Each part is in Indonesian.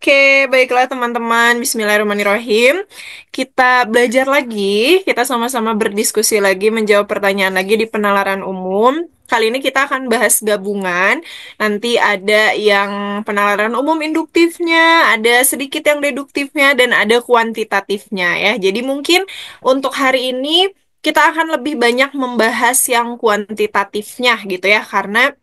Oke, baiklah teman-teman. Bismillahirrahmanirrahim. Kita belajar lagi, kita sama-sama berdiskusi lagi, menjawab pertanyaan lagi di penalaran umum. Kali ini kita akan bahas gabungan. Nanti ada yang penalaran umum induktifnya, ada sedikit yang deduktifnya, dan ada kuantitatifnya ya. Jadi mungkin untuk hari ini kita akan lebih banyak membahas yang kuantitatifnya gitu ya, karena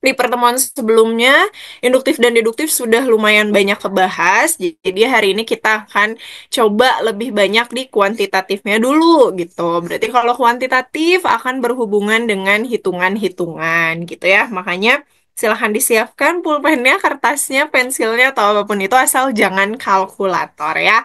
di pertemuan sebelumnya, induktif dan deduktif sudah lumayan banyak kebahas. Jadi hari ini kita akan coba lebih banyak di kuantitatifnya dulu gitu. Berarti kalau kuantitatif akan berhubungan dengan hitungan-hitungan gitu ya. Makanya silahkan disiapkan pulpennya, kertasnya, pensilnya, atau apapun itu asal jangan kalkulator ya.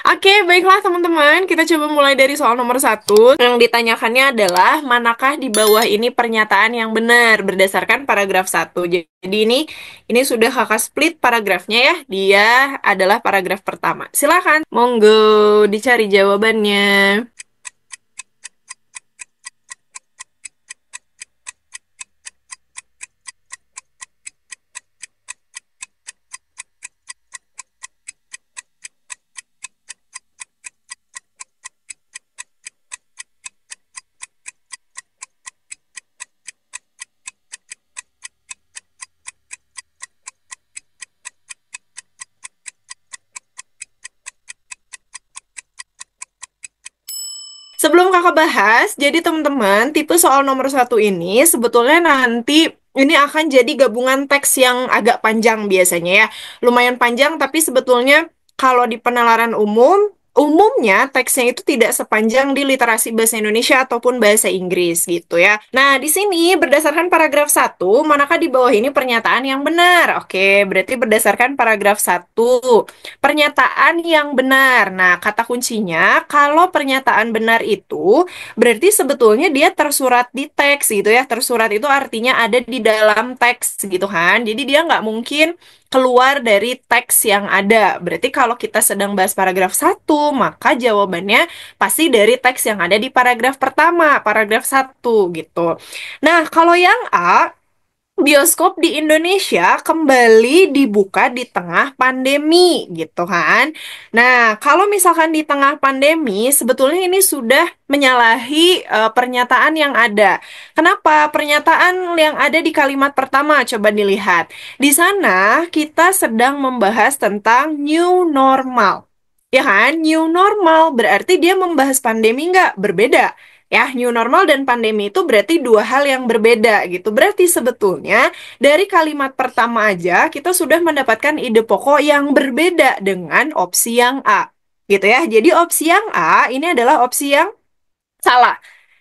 Oke, baiklah teman-teman. Kita coba mulai dari soal nomor satu. Yang ditanyakannya adalah, manakah di bawah ini pernyataan yang benar berdasarkan paragraf satu. Jadi ini sudah kakak split paragrafnya ya. Dia adalah paragraf pertama. Silakan, monggo dicari jawabannya. Sebelum kakak bahas, jadi teman-teman, tipe soal nomor satu ini sebetulnya nanti ini akan jadi gabungan teks yang agak panjang biasanya ya. Lumayan panjang, tapi sebetulnya kalau di penalaran umum, umumnya teksnya itu tidak sepanjang di literasi bahasa Indonesia ataupun bahasa Inggris gitu ya. Nah, di sini berdasarkan paragraf satu, manakah di bawah ini pernyataan yang benar? Oke, berarti berdasarkan paragraf satu. Pernyataan yang benar. Nah, kata kuncinya, kalau pernyataan benar itu berarti sebetulnya dia tersurat di teks gitu ya. Tersurat itu artinya ada di dalam teks gitu kan. Jadi dia nggak mungkin keluar dari teks yang ada. Berarti kalau kita sedang bahas paragraf satu, maka jawabannya pasti dari teks yang ada di paragraf pertama, paragraf satu gitu. Nah, kalau yang A, bioskop di Indonesia kembali dibuka di tengah pandemi, gitu kan. Nah, kalau misalkan di tengah pandemi, sebetulnya ini sudah menyalahi pernyataan yang ada. Kenapa? Pernyataan yang ada di kalimat pertama, coba dilihat. Di sana kita sedang membahas tentang new normal. Ya kan? New normal berarti dia membahas pandemi nggak? Berbeda. Ya, new normal dan pandemi itu berarti dua hal yang berbeda gitu. Berarti sebetulnya dari kalimat pertama aja kita sudah mendapatkan ide pokok yang berbeda dengan opsi yang A. Gitu ya. Jadi opsi yang A ini adalah opsi yang salah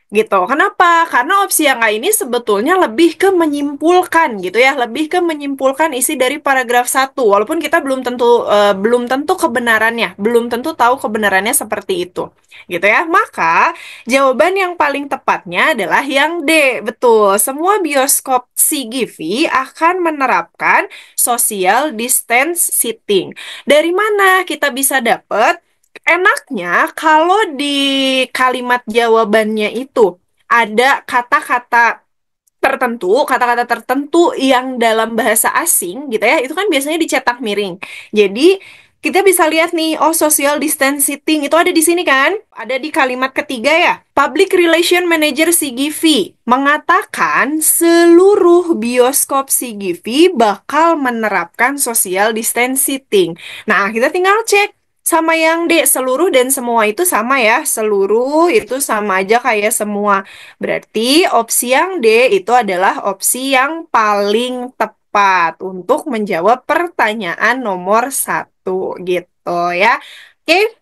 gitu. Kenapa? Karena opsi yang A ini sebetulnya lebih ke menyimpulkan gitu ya, lebih ke menyimpulkan isi dari paragraf satu. Walaupun kita belum tentu kebenarannya, belum tentu tahu kebenarannya seperti itu. Gitu ya. Maka jawaban yang paling tepatnya adalah yang D. Betul. Semua bioskop CGV akan menerapkan social distance seating. Dari mana kita bisa dapat? Enaknya kalau di kalimat jawabannya itu ada kata-kata tertentu yang dalam bahasa asing gitu ya, itu kan biasanya dicetak miring. Jadi kita bisa lihat nih, oh social distancing itu ada di sini kan? Ada di kalimat ketiga ya. Public Relation Manager CGV mengatakan seluruh bioskop CGV bakal menerapkan social distancing. Nah, kita tinggal cek sama yang D, seluruh dan semua itu sama ya. Seluruh itu sama aja kayak semua. Berarti opsi yang D itu adalah opsi yang paling tepat untuk menjawab pertanyaan nomor satu gitu ya. Oke,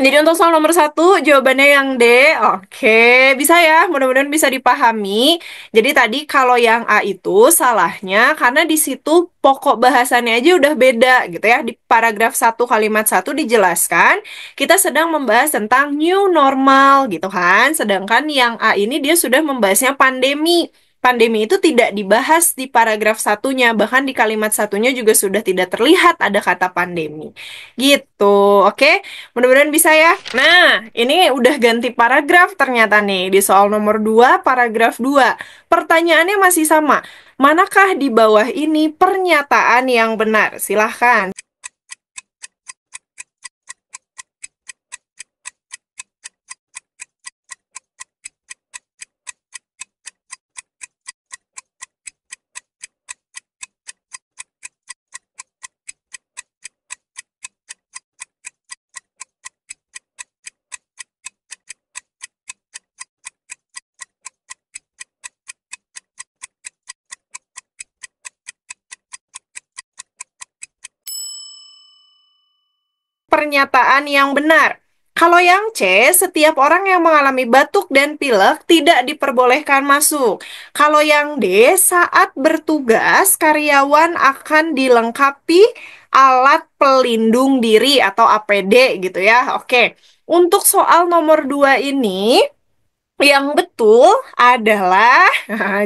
jadi untuk soal nomor satu, jawabannya yang D. Oke, bisa ya, mudah-mudahan bisa dipahami. Jadi tadi kalau yang A itu salahnya karena di situ pokok bahasannya aja udah beda gitu ya. Di paragraf satu kalimat satu dijelaskan, kita sedang membahas tentang new normal gitu kan. Sedangkan yang A ini dia sudah membahasnya pandemi. pandemi itu tidak dibahas di paragraf satunya, bahkan di kalimat satunya juga sudah tidak terlihat ada kata pandemi. Gitu, oke? Mudah-mudahan bisa ya. Nah, ini udah ganti paragraf ternyata nih. Di soal nomor 2, paragraf 2. Pertanyaannya masih sama. Manakah di bawah ini pernyataan yang benar? Silahkan. Pernyataan yang benar. Kalau yang C, setiap orang yang mengalami batuk dan pilek tidak diperbolehkan masuk. Kalau yang D, saat bertugas, karyawan akan dilengkapi alat pelindung diri atau APD gitu ya. Oke, untuk soal nomor 2 ini, yang betul adalah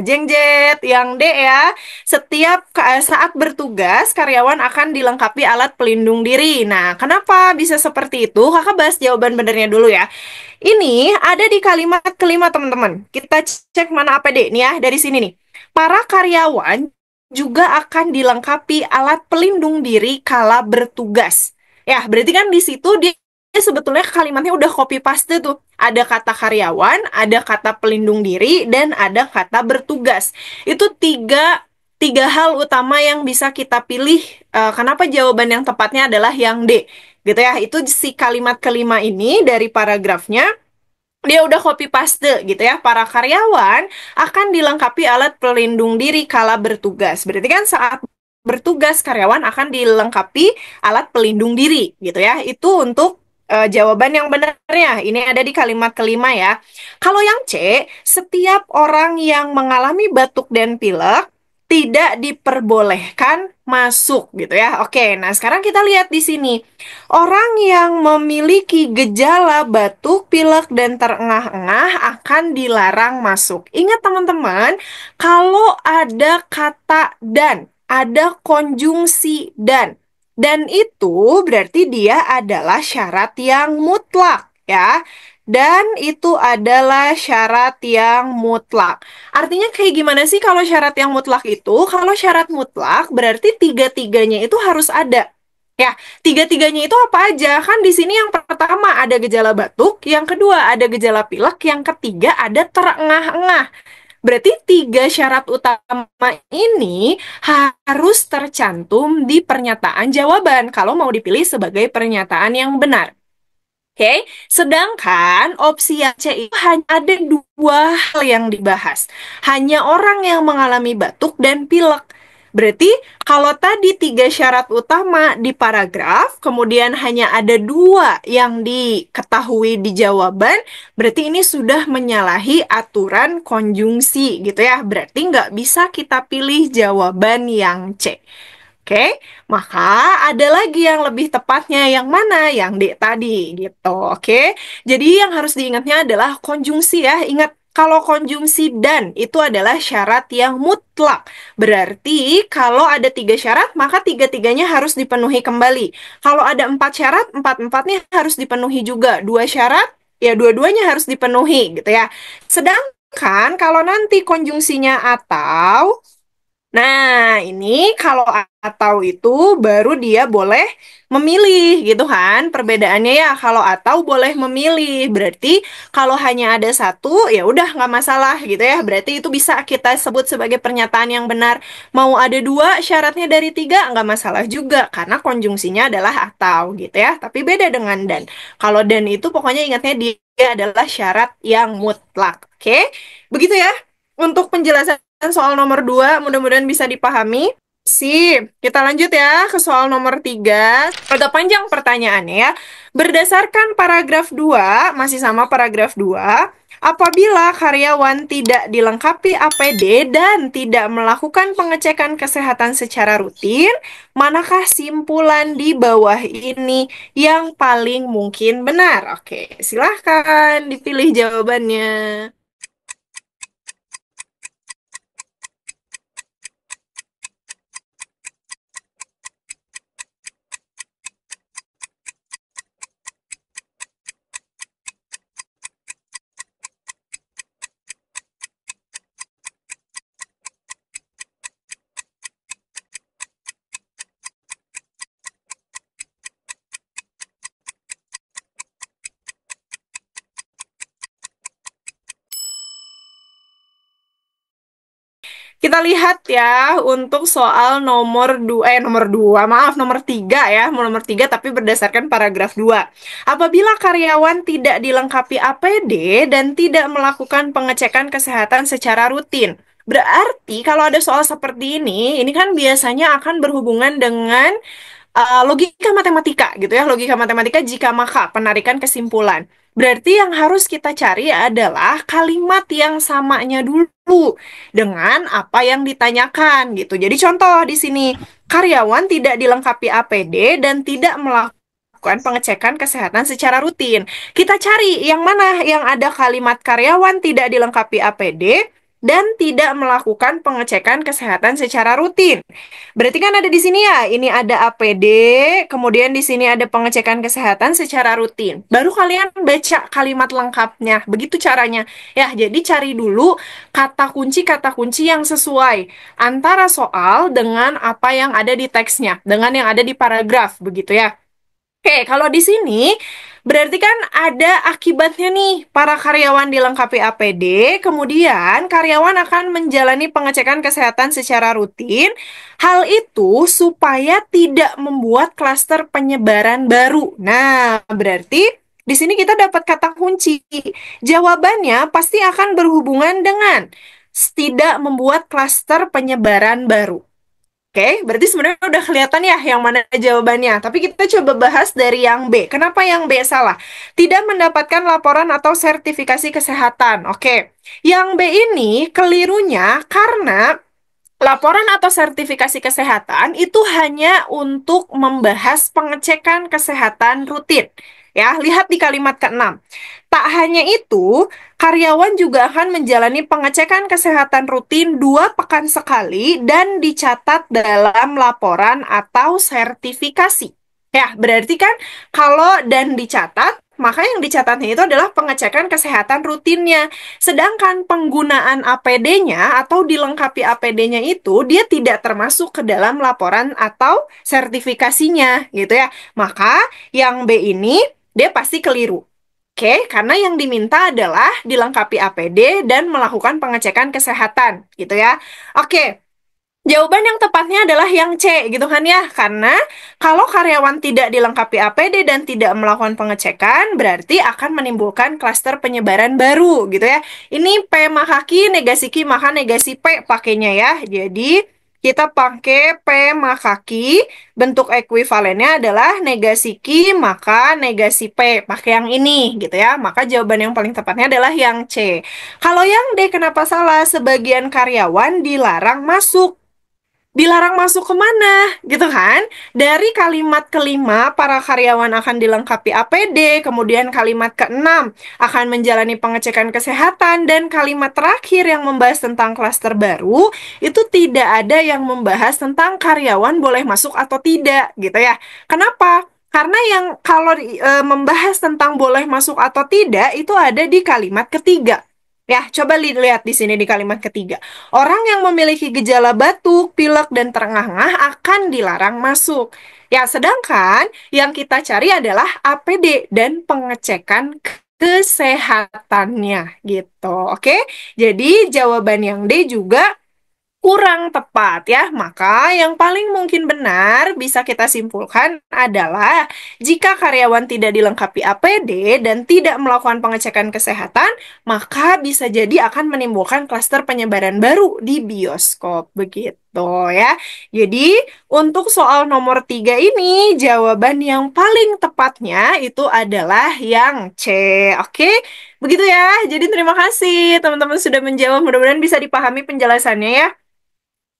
jeng jet, yang D ya. Saat bertugas, karyawan akan dilengkapi alat pelindung diri. Nah, kenapa bisa seperti itu? Kakak bahas jawaban benernya dulu ya. Ini ada di kalimat kelima, teman-teman. Kita cek mana APD nih ya, dari sini nih. Para karyawan juga akan dilengkapi alat pelindung diri kala bertugas. Ya, berarti kan di situ dia sebetulnya kalimatnya udah copy paste tuh. Ada kata karyawan, ada kata pelindung diri, dan ada kata bertugas. Itu tiga hal utama yang bisa kita pilih. Kenapa jawaban yang tepatnya adalah yang D, gitu ya. Itu si kalimat kelima ini dari paragrafnya dia udah copy paste gitu ya. Para karyawan akan dilengkapi alat pelindung diri kala bertugas. Berarti kan saat bertugas karyawan akan dilengkapi alat pelindung diri gitu ya. Itu untuk jawaban yang benarnya. Ini ada di kalimat kelima ya. Kalau yang C, setiap orang yang mengalami batuk dan pilek tidak diperbolehkan masuk gitu ya. Oke, nah sekarang kita lihat di sini. Orang yang memiliki gejala batuk, pilek, dan terengah-engah akan dilarang masuk. Ingat teman-teman, kalau ada kata dan, ada konjungsi dan itu berarti dia adalah syarat yang mutlak, ya. Dan itu adalah syarat yang mutlak. Artinya kayak gimana sih kalau syarat yang mutlak itu? Kalau syarat mutlak berarti tiga-tiganya itu harus ada. Ya, tiga-tiganya itu apa aja? Kan di sini yang pertama ada gejala batuk, yang kedua ada gejala pilek, yang ketiga ada terengah-engah. Berarti tiga syarat utama ini harus tercantum di pernyataan jawaban kalau mau dipilih sebagai pernyataan yang benar. Oke, sedangkan opsi yang C itu hanya ada dua hal yang dibahas. Hanya orang yang mengalami batuk dan pilek. Berarti kalau tadi tiga syarat utama di paragraf, kemudian hanya ada dua yang diketahui di jawaban, berarti ini sudah menyalahi aturan konjungsi gitu ya. Berarti nggak bisa kita pilih jawaban yang C. Oke, maka ada lagi yang lebih tepatnya yang mana? Yang D tadi gitu. Oke. Jadi yang harus diingatnya adalah konjungsi ya. Ingat kalau konjungsi dan itu adalah syarat yang mutlak. Berarti kalau ada tiga syarat, maka tiga-tiganya harus dipenuhi kembali. Kalau ada empat syarat, empat-empatnya harus dipenuhi juga. Dua syarat, ya dua-duanya harus dipenuhi gitu ya. Sedangkan kalau nanti konjungsinya atau, nah, ini kalau atau itu baru dia boleh memilih gitu kan. Perbedaannya ya kalau atau boleh memilih. Berarti kalau hanya ada satu ya udah nggak masalah gitu ya. Berarti itu bisa kita sebut sebagai pernyataan yang benar. Mau ada dua syaratnya dari tiga nggak masalah juga karena konjungsinya adalah atau gitu ya. Tapi beda dengan dan. Kalau dan itu pokoknya ingatnya dia adalah syarat yang mutlak. Oke? Begitu ya. Untuk penjelasan soal nomor 2 mudah-mudahan bisa dipahami. Sip, kita lanjut ya ke soal nomor 3. Agak panjang pertanyaannya ya. Berdasarkan paragraf 2 masih sama paragraf 2, apabila karyawan tidak dilengkapi APD dan tidak melakukan pengecekan kesehatan secara rutin, manakah simpulan di bawah ini yang paling mungkin benar? Oke, silahkan dipilih jawabannya. Kita lihat ya untuk soal nomor dua, maaf nomor tiga ya, nomor tiga tapi berdasarkan paragraf 2. Apabila karyawan tidak dilengkapi APD dan tidak melakukan pengecekan kesehatan secara rutin. Berarti kalau ada soal seperti ini kan biasanya akan berhubungan dengan logika matematika gitu ya, logika matematika jika maka penarikan kesimpulan. Berarti yang harus kita cari adalah kalimat yang samanya dulu dengan apa yang ditanyakan gitu. Jadi contoh di sini, karyawan tidak dilengkapi APD dan tidak melakukan pengecekan kesehatan secara rutin. Kita cari yang mana yang ada kalimat karyawan tidak dilengkapi APD dan tidak melakukan pengecekan kesehatan secara rutin. Berarti kan ada di sini ya, ini ada APD, kemudian di sini ada pengecekan kesehatan secara rutin. Baru kalian baca kalimat lengkapnya. Begitu caranya. Ya, jadi cari dulu kata kunci yang sesuai antara soal dengan apa yang ada di teksnya, dengan yang ada di paragraf, begitu ya. Oke, kalau di sini berarti kan ada akibatnya nih. Para karyawan dilengkapi APD, kemudian karyawan akan menjalani pengecekan kesehatan secara rutin. Hal itu supaya tidak membuat klaster penyebaran baru. Nah, berarti di sini kita dapat kata kunci. Jawabannya pasti akan berhubungan dengan tidak membuat klaster penyebaran baru. Oke, berarti sebenarnya udah kelihatan ya yang mana jawabannya. Tapi kita coba bahas dari yang B. Kenapa yang B salah? Tidak mendapatkan laporan atau sertifikasi kesehatan. Oke, yang B ini kelirunya karena laporan atau sertifikasi kesehatan itu hanya untuk membahas pengecekan kesehatan rutin. Ya, lihat di kalimat ke-6. Tak hanya itu, karyawan juga akan menjalani pengecekan kesehatan rutin 2 pekan sekali dan dicatat dalam laporan atau sertifikasi. Ya, berarti kan kalau dan dicatat, maka yang dicatatnya itu adalah pengecekan kesehatan rutinnya. Sedangkan penggunaan APD-nya atau dilengkapi APD-nya itu dia tidak termasuk ke dalam laporan atau sertifikasinya gitu ya. Maka yang B ini dia pasti keliru. Oke, karena yang diminta adalah dilengkapi APD dan melakukan pengecekan kesehatan gitu ya. Oke, jawaban yang tepatnya adalah yang C, gitu kan ya? Karena kalau karyawan tidak dilengkapi APD dan tidak melakukan pengecekan, berarti akan menimbulkan klaster penyebaran baru, gitu ya. Ini P maka Q, negasi Q maka negasi P pakainya ya. Jadi, kita pakai P maka Q, bentuk ekuivalennya adalah negasi Q maka negasi P. Pakai yang ini, gitu ya. Maka jawaban yang paling tepatnya adalah yang C. Kalau yang D, kenapa salah? Sebagian karyawan dilarang masuk. Dilarang masuk kemana, gitu kan? Dari kalimat kelima, para karyawan akan dilengkapi APD, kemudian kalimat keenam akan menjalani pengecekan kesehatan, dan kalimat terakhir yang membahas tentang klaster baru, itu tidak ada yang membahas tentang karyawan boleh masuk atau tidak, gitu ya. Kenapa? Karena yang kalau membahas tentang boleh masuk atau tidak, itu ada di kalimat ketiga. Ya, coba lihat di sini di kalimat ketiga. Orang yang memiliki gejala batuk, pilek, dan terengah-engah akan dilarang masuk. Ya, sedangkan yang kita cari adalah APD dan pengecekan kesehatannya gitu. Oke, jadi jawaban yang D juga kurang tepat ya. Maka yang paling mungkin benar bisa kita simpulkan adalah jika karyawan tidak dilengkapi APD dan tidak melakukan pengecekan kesehatan, maka bisa jadi akan menimbulkan klaster penyebaran baru di bioskop begitu ya. Jadi untuk soal nomor 3 ini jawaban yang paling tepatnya itu adalah yang C. Oke, begitu ya. Jadi terima kasih teman-teman sudah menjawab. Mudah-mudahan bisa dipahami penjelasannya ya.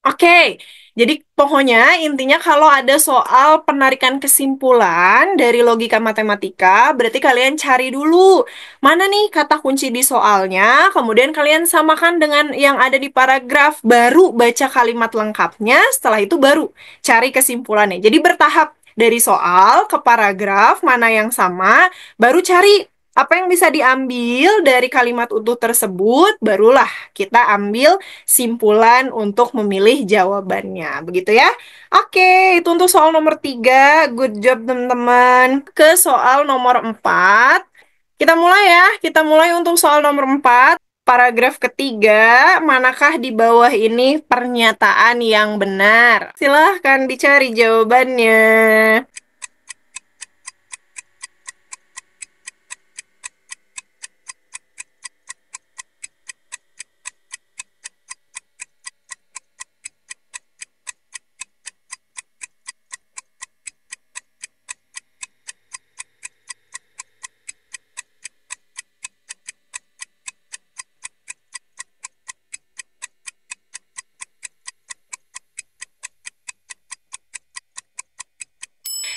Oke, jadi pokoknya intinya kalau ada soal penarikan kesimpulan dari logika matematika, berarti kalian cari dulu mana nih kata kunci di soalnya, kemudian kalian samakan dengan yang ada di paragraf, baru baca kalimat lengkapnya, setelah itu baru cari kesimpulannya. Jadi bertahap dari soal ke paragraf, mana yang sama, baru cari apa yang bisa diambil dari kalimat utuh tersebut, barulah kita ambil simpulan untuk memilih jawabannya. Begitu ya. Oke, itu untuk soal nomor 3. Good job, teman-teman. Ke soal nomor 4. Kita mulai ya. Kita mulai untuk soal nomor 4. Paragraf ketiga, manakah di bawah ini pernyataan yang benar? Silahkan dicari jawabannya.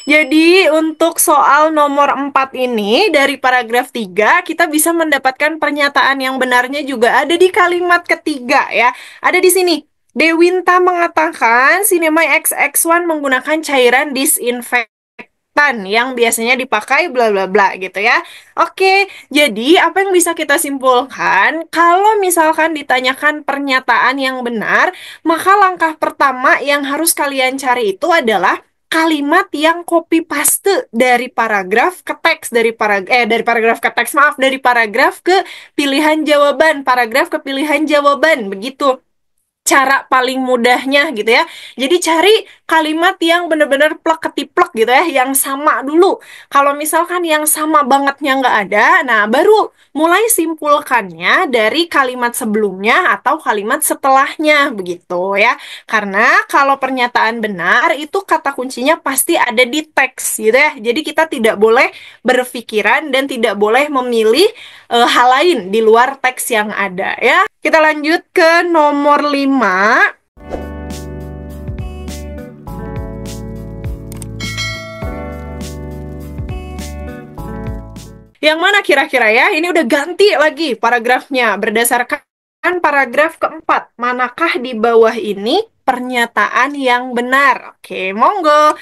Jadi untuk soal nomor 4 ini dari paragraf 3 kita bisa mendapatkan pernyataan yang benarnya juga ada di kalimat ketiga ya. Ada di sini. Dewinta mengatakan Sinemay XX1 menggunakan cairan disinfektan yang biasanya dipakai bla bla bla gitu ya. Oke, jadi apa yang bisa kita simpulkan? Kalau misalkan ditanyakan pernyataan yang benar, maka langkah pertama yang harus kalian cari itu adalah kalimat yang copy paste dari paragraf ke teks dari paragraf ke teks maaf dari paragraf ke pilihan jawaban paragraf ke pilihan jawaban begitu cara paling mudahnya gitu ya. Jadi cari kalimat yang bener-bener plek ketiplek gitu ya, yang sama dulu. Kalau misalkan yang sama bangetnya nggak ada, nah baru mulai simpulkannya dari kalimat sebelumnya atau kalimat setelahnya begitu ya. Karena kalau pernyataan benar itu kata kuncinya pasti ada di teks gitu ya. Jadi kita tidak boleh berpikiran dan tidak boleh memilih hal lain di luar teks yang ada ya. Kita lanjut ke nomor 5. Yang mana kira-kira ya? Ini udah ganti lagi paragrafnya berdasarkan paragraf keempat. Manakah di bawah ini pernyataan yang benar? Oke, monggo.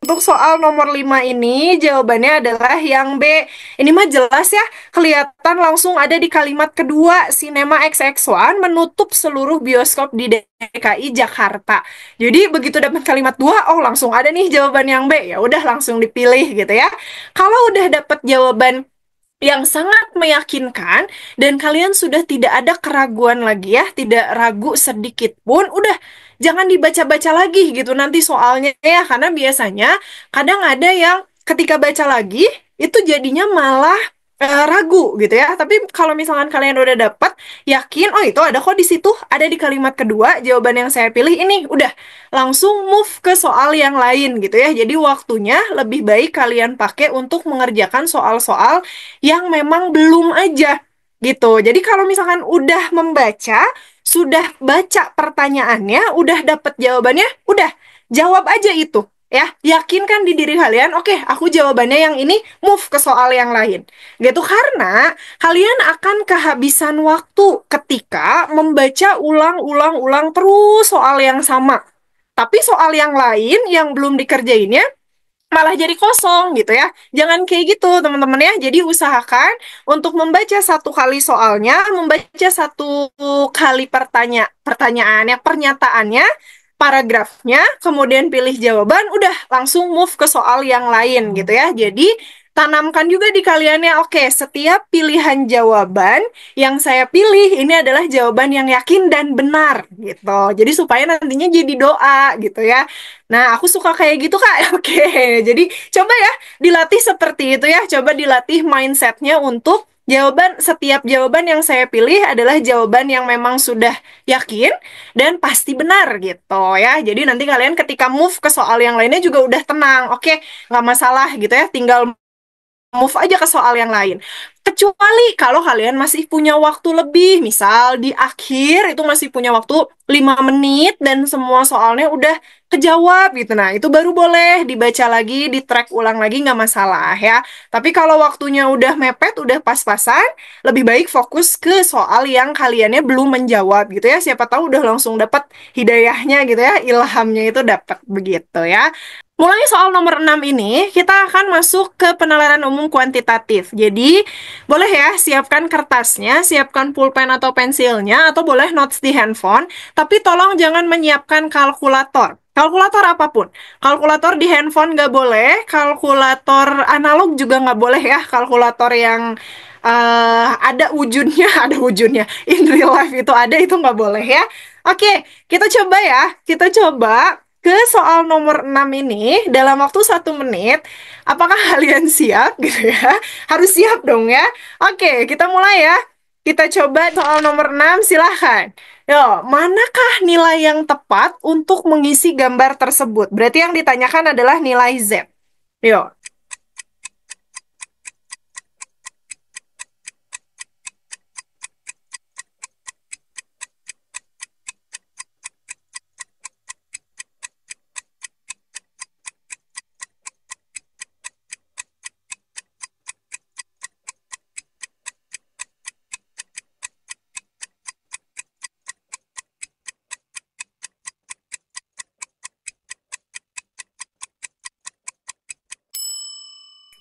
Untuk soal nomor 5 ini, jawabannya adalah yang B. Ini mah jelas ya, kelihatan langsung ada di kalimat kedua, Cinema XX1 menutup seluruh bioskop di DKI Jakarta. Jadi begitu dapat kalimat 2, oh langsung ada nih jawaban yang B. Ya udah langsung dipilih gitu ya. Kalau udah dapat jawaban yang sangat meyakinkan dan kalian sudah tidak ada keraguan lagi ya, tidak ragu sedikit pun, udah jangan dibaca-baca lagi gitu nanti soalnya ya, karena biasanya kadang ada yang ketika baca lagi itu jadinya malah ragu gitu ya. Tapi kalau misalkan kalian udah dapat yakin, oh itu ada kok di situ, ada di kalimat kedua, jawaban yang saya pilih ini, udah langsung move ke soal yang lain gitu ya. Jadi waktunya lebih baik kalian pakai untuk mengerjakan soal-soal yang memang belum aja gitu. Jadi kalau misalkan udah membaca, sudah baca pertanyaannya, udah dapet jawabannya, udah jawab aja itu. Ya, yakinkan di diri kalian, oke, aku jawabannya yang ini, move ke soal yang lain. Gitu, karena kalian akan kehabisan waktu ketika membaca ulang-ulang-ulang terus soal yang sama. Tapi soal yang lain yang belum dikerjainnya malah jadi kosong gitu ya. Jangan kayak gitu teman-teman ya. Jadi usahakan untuk membaca satu kali soalnya, membaca satu kali pertanyaannya, pernyataannya, paragrafnya, kemudian pilih jawaban, udah langsung move ke soal yang lain gitu ya. Jadi tanamkan juga di kaliannya, oke, setiap pilihan jawaban yang saya pilih ini adalah jawaban yang yakin dan benar gitu. Jadi supaya nantinya jadi doa gitu ya. Nah, aku suka kayak gitu, Kak. Oke, jadi coba ya dilatih seperti itu ya. Coba dilatih mindsetnya untuk setiap jawaban yang saya pilih adalah jawaban yang memang sudah yakin dan pasti benar gitu ya. Jadi nanti kalian ketika move ke soal yang lainnya juga udah tenang. Oke, nggak masalah gitu ya. Tinggal move aja ke soal yang lain. Kecuali kalau kalian masih punya waktu lebih, misal di akhir itu masih punya waktu 5 menit dan semua soalnya udah kejawab gitu. Nah, itu baru boleh dibaca lagi, di track ulang lagi nggak masalah ya. Tapi kalau waktunya udah mepet, udah pas-pasan, lebih baik fokus ke soal yang kaliannya belum menjawab gitu ya. Siapa tahu udah langsung dapat hidayahnya gitu ya, ilhamnya itu dapat begitu ya. Mulai soal nomor 6 ini, kita akan masuk ke penalaran umum kuantitatif. Jadi, boleh ya siapkan kertasnya, siapkan pulpen atau pensilnya, atau boleh notes di handphone. Tapi tolong jangan menyiapkan kalkulator. Kalkulator apapun. Kalkulator di handphone nggak boleh, kalkulator analog juga nggak boleh ya. Kalkulator yang ada wujudnya, ada wujudnya. In real life itu ada, itu nggak boleh ya. Oke, kita coba ya. Kita coba ke soal nomor 6 ini dalam waktu 1 menit. Apakah kalian siap gitu ya? Harus siap dong ya. Oke, kita mulai ya. Kita coba soal nomor 6, silahkan. Yo, manakah nilai yang tepat untuk mengisi gambar tersebut? Berarti yang ditanyakan adalah nilai Z. Yo,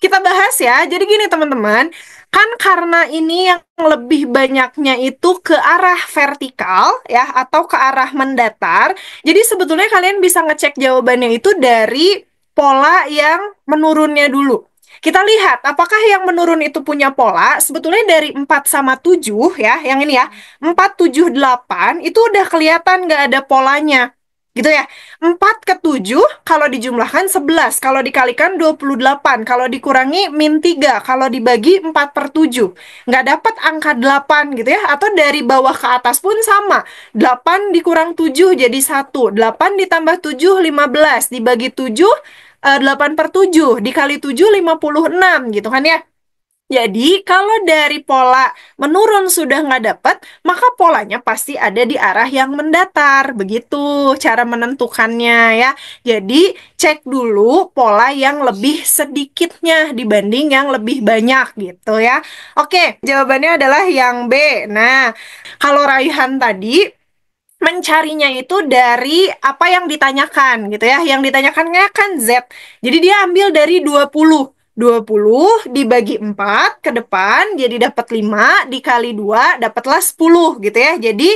kita bahas ya. Jadi gini teman-teman, kan karena ini yang lebih banyaknya itu ke arah vertikal ya atau ke arah mendatar. Jadi sebetulnya kalian bisa ngecek jawabannya itu dari pola yang menurunnya dulu. Kita lihat apakah yang menurun itu punya pola. Sebetulnya dari 4 sama 7 ya, yang ini ya. 4 7 8 itu udah kelihatan nggak ada polanya. Gitu ya. 4 ke 7 kalau dijumlahkan 11, kalau dikalikan 28, kalau dikurangi min 3, kalau dibagi 4 per 7. Nggak dapat angka 8 gitu ya, atau dari bawah ke atas pun sama. 8 dikurang 7 jadi 1, 8 ditambah 7, 15, dibagi 7, 8 per 7, dikali 7, 56 gitu kan ya. Jadi, kalau dari pola menurun sudah nggak dapat, maka polanya pasti ada di arah yang mendatar. Begitu cara menentukannya ya. Jadi, cek dulu pola yang lebih sedikitnya dibanding yang lebih banyak gitu ya. Oke, jawabannya adalah yang B. Nah, kalau Raihan tadi mencarinya itu dari apa yang ditanyakan gitu ya. Yang ditanyakannya kan Z. Jadi dia ambil dari 20. 20 dibagi 4 ke depan jadi dapat 5 dikali 2 dapatlah 10 gitu ya. Jadi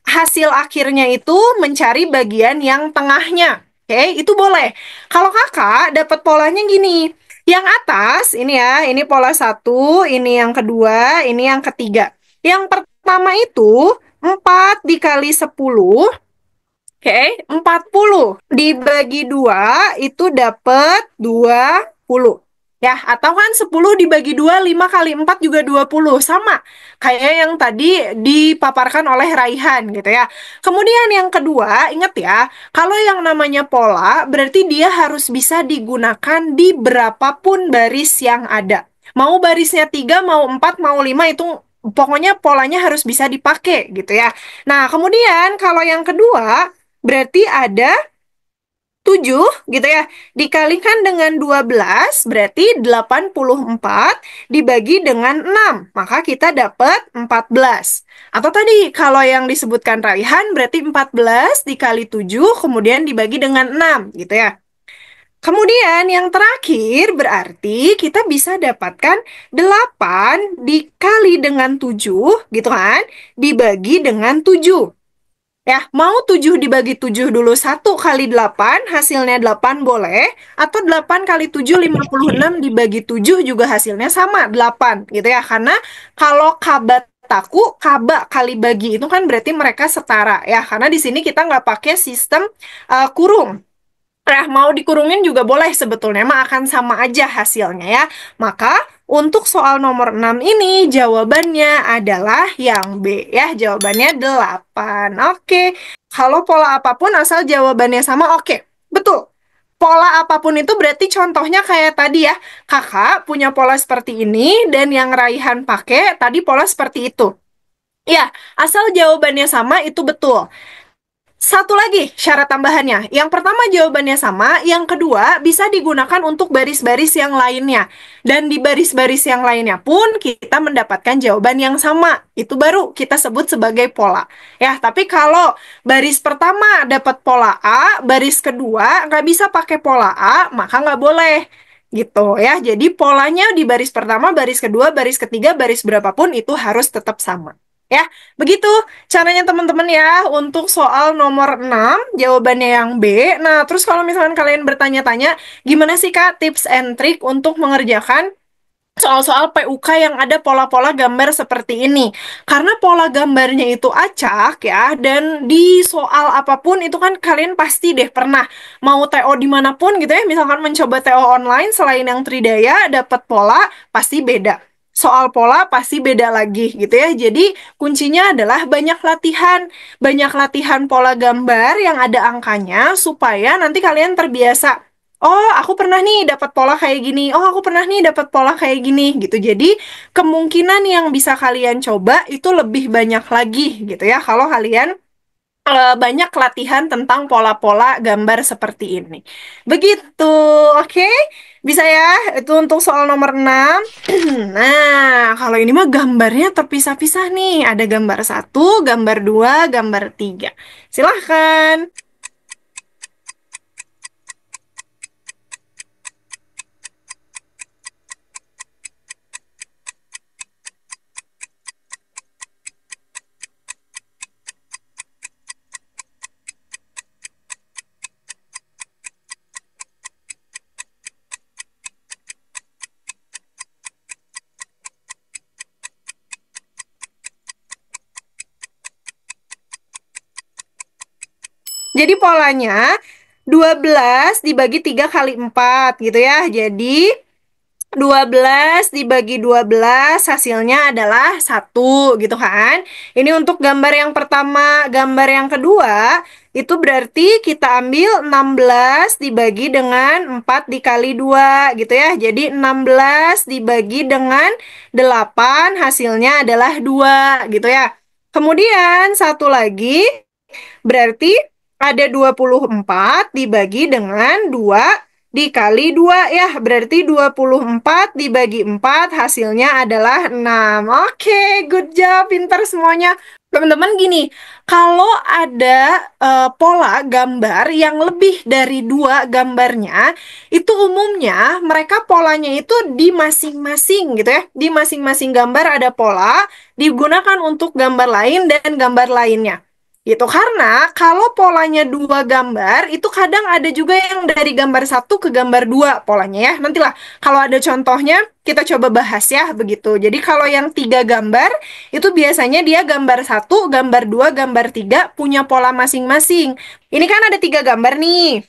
hasil akhirnya itu mencari bagian yang tengahnya. Oke, itu boleh. Kalau kakak dapat polanya gini. Yang atas ini ya, ini pola satu, ini yang kedua, ini yang ketiga. Yang pertama itu 4 dikali 10, oke, 40. Dibagi 2 itu dapat 20. Ya, atau kan 10 dibagi 2, 5 kali 4 juga 20. Sama, kayak yang tadi dipaparkan oleh Raihan gitu ya. Kemudian yang kedua, ingat ya, kalau yang namanya pola, berarti dia harus bisa digunakan di berapapun baris yang ada. Mau barisnya 3, mau 4, mau 5 itu pokoknya polanya harus bisa dipakai gitu ya. Nah, kemudian kalau yang kedua, berarti ada 7 gitu ya. Dikalikan dengan 12 berarti 84 dibagi dengan 6. Maka kita dapat 14. Atau tadi kalau yang disebutkan Raihan berarti 14 dikali 7 kemudian dibagi dengan 6 gitu ya. Kemudian yang terakhir berarti kita bisa dapatkan 8 dikali dengan 7 gitu kan, dibagi dengan 7. Ya, mau 7 dibagi 7 dulu, 1 kali 8 hasilnya 8 boleh. Atau 8 kali 7, 56 dibagi 7 juga hasilnya sama, 8 gitu ya. Karena kalau kaba taku, kaba kali bagi itu kan berarti mereka setara ya. Karena di sini kita nggak pakai sistem kurung. Nah, mau dikurungin juga boleh sebetulnya, mah akan sama aja hasilnya ya. Maka, untuk soal nomor 6 ini, jawabannya adalah yang B ya. Jawabannya 8. Oke. Kalau pola apapun asal jawabannya sama, oke. Betul. Pola apapun itu berarti contohnya kayak tadi ya. Kakak punya pola seperti ini, dan yang Raihan pakai tadi pola seperti itu. Ya, asal jawabannya sama itu betul. Satu lagi syarat tambahannya. Yang pertama jawabannya sama, yang kedua bisa digunakan untuk baris-baris yang lainnya. Dan di baris-baris yang lainnya pun kita mendapatkan jawaban yang sama. Itu baru kita sebut sebagai pola. Ya, tapi kalau baris pertama dapat pola A, baris kedua nggak bisa pakai pola A, maka nggak boleh. Gitu ya. Jadi polanya di baris pertama, baris kedua, baris ketiga, baris berapapun itu harus tetap sama. Ya, begitu caranya teman-teman ya untuk soal nomor 6 jawabannya yang B. Nah, terus kalau misalkan kalian bertanya-tanya, gimana sih Kak tips and trick untuk mengerjakan soal-soal PUK yang ada pola-pola gambar seperti ini? Karena pola gambarnya itu acak ya, dan di soal apapun itu kan kalian pasti deh pernah mau TO dimanapun gitu ya, misalkan mencoba TO online selain yang Tridaya dapat pola pasti beda. Soal pola pasti beda lagi gitu ya. Jadi kuncinya adalah banyak latihan pola gambar yang ada angkanya supaya nanti kalian terbiasa. Oh, aku pernah nih dapat pola kayak gini. Oh, aku pernah nih dapat pola kayak gini gitu. Jadi, kemungkinan yang bisa kalian coba itu lebih banyak lagi gitu ya kalau kalian banyak latihan tentang pola-pola gambar seperti ini. Begitu, oke? Bisa ya? Itu untuk soal nomor 6. Nah, kalau ini mah gambarnya terpisah-pisah nih. Ada gambar satu, gambar 2, gambar 3. Silahkan. Jadi polanya 12 dibagi 3 kali 4 gitu ya. Jadi 12 dibagi 12 hasilnya adalah 1 gitu kan. Ini untuk gambar yang pertama. Gambar yang kedua itu berarti kita ambil 16 dibagi dengan 4 dikali 2 gitu ya. Jadi 16 dibagi dengan 8 hasilnya adalah 2 gitu ya. Kemudian satu lagi berarti ada 24 dibagi dengan 2 dikali 2 ya. Berarti 24 dibagi 4 hasilnya adalah 6. Oke, good job, pintar semuanya. Teman-teman gini, kalau ada pola gambar yang lebih dari 2 gambarnya, itu umumnya mereka polanya itu di masing-masing gitu ya. Di masing-masing gambar ada pola, digunakan untuk gambar lain dan gambar lainnya. Gitu, karena kalau polanya 2 gambar, itu kadang ada juga yang dari gambar satu ke gambar 2 polanya ya. Nantilah, kalau ada contohnya, kita coba bahas ya, begitu. Jadi kalau yang 3 gambar, itu biasanya dia gambar satu, gambar 2, gambar 3 punya pola masing-masing. Ini kan ada 3 gambar nih.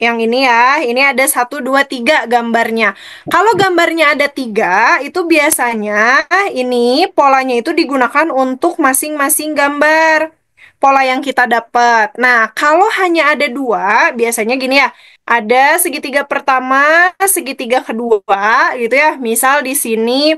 Yang ini ya, ini ada satu, dua, 3 gambarnya. Kalau gambarnya ada 3, itu biasanya ini polanya itu digunakan untuk masing-masing gambar. Pola yang kita dapat. Nah, kalau hanya ada 2, biasanya gini ya, ada segitiga pertama, segitiga kedua, gitu ya. Misal di sini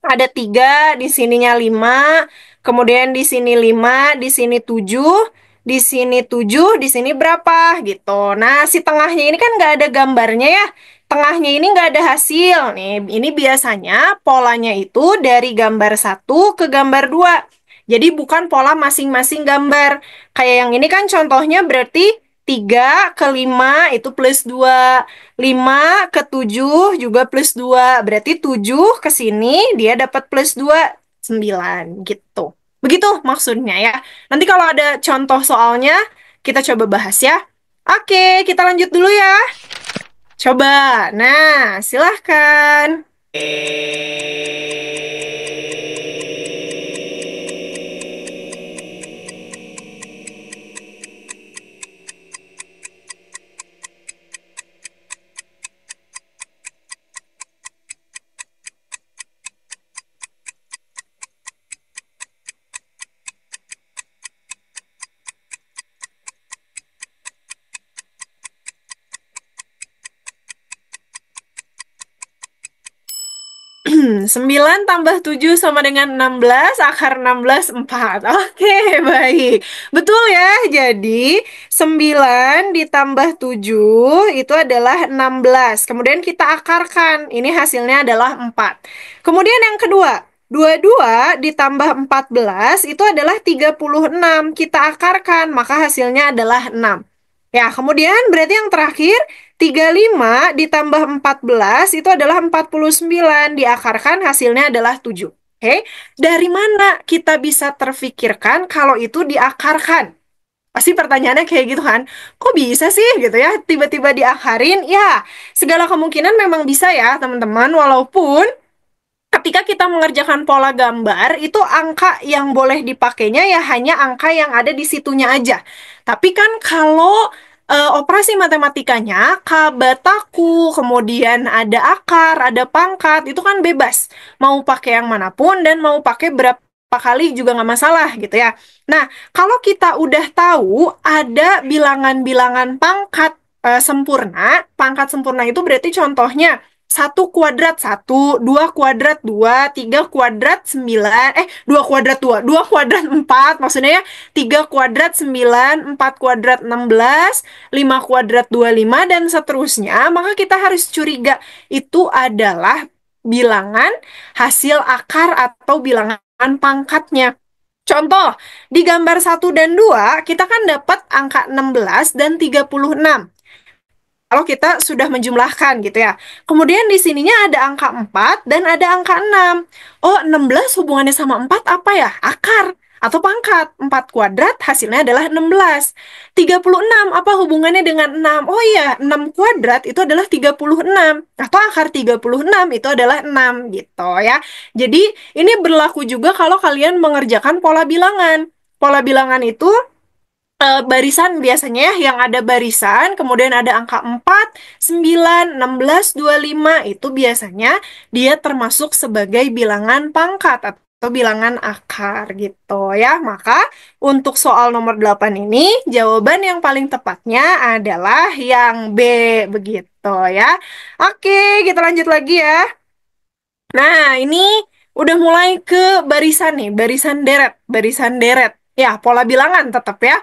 ada 3, di sininya 5, kemudian di sini 5, di sini 7, di sini 7, di sini berapa gitu. Nah, si tengahnya ini kan nggak ada gambarnya ya. Tengahnya ini nggak ada hasil. Nih, ini biasanya polanya itu dari gambar satu ke gambar 2. Jadi bukan pola masing-masing gambar. Kayak yang ini kan contohnya berarti 3 ke 5 itu plus 2. 5 ke 7 juga plus 2. Berarti 7 ke sini dia dapat plus 2. 9 gitu. Begitu maksudnya ya. Nanti kalau ada contoh soalnya, kita coba bahas ya. Oke, kita lanjut dulu ya. Coba. Nah, silahkan. 9 tambah 7 sama dengan 16, akar 16 4. Oke, baik. Betul ya, jadi 9 ditambah 7 itu adalah 16. Kemudian kita akarkan, ini hasilnya adalah 4. Kemudian yang kedua, 22 ditambah 14 itu adalah 36. Kita akarkan, maka hasilnya adalah 6. Ya, kemudian berarti yang terakhir 35 ditambah 14 itu adalah 49. Diakarkan hasilnya adalah 7. Oke, dari mana kita bisa terfikirkan kalau itu diakarkan? Pasti pertanyaannya kayak gitu kan. Kok bisa sih gitu ya, tiba-tiba diakarin? Ya, segala kemungkinan memang bisa ya teman-teman. Walaupun ketika kita mengerjakan pola gambar, itu angka yang boleh dipakainya ya hanya angka yang ada di situnya aja. Tapi kan kalau operasi matematikanya, kabataku, kemudian ada akar, ada pangkat, itu kan bebas. Mau pakai yang manapun dan mau pakai berapa kali juga nggak masalah gitu ya. Nah, kalau kita udah tahu ada bilangan-bilangan pangkat sempurna, pangkat sempurna itu berarti contohnya 1 kuadrat 1, 2 kuadrat 2, 3 kuadrat 9, 2 kuadrat 2, 2 kuadrat 4, maksudnya ya 3 kuadrat 9, 4 kuadrat 16, 5 kuadrat 25, dan seterusnya. Maka kita harus curiga itu adalah bilangan hasil akar atau bilangan pangkatnya. Contoh, di gambar 1 dan 2 kita kan dapat angka 16 dan 36 kalau kita sudah menjumlahkan gitu ya. Kemudian di sininya ada angka 4 dan ada angka 6. Oh, 16 hubungannya sama 4 apa ya? Akar atau pangkat. 4 kuadrat hasilnya adalah 16. 36 apa hubungannya dengan 6? Oh iya, 6 kuadrat itu adalah 36. Atau akar 36 itu adalah 6 gitu ya. Jadi ini berlaku juga kalau kalian mengerjakan pola bilangan. Pola bilangan itu barisan biasanya ya, yang ada barisan, kemudian ada angka 4, 9, 16, 25, itu biasanya dia termasuk sebagai bilangan pangkat atau bilangan akar gitu ya. Maka untuk soal nomor 8 ini, jawaban yang paling tepatnya adalah yang B, begitu ya. Oke, kita lanjut lagi ya. Nah, ini udah mulai ke barisan nih, barisan deret, barisan deret. Ya, pola bilangan tetap ya.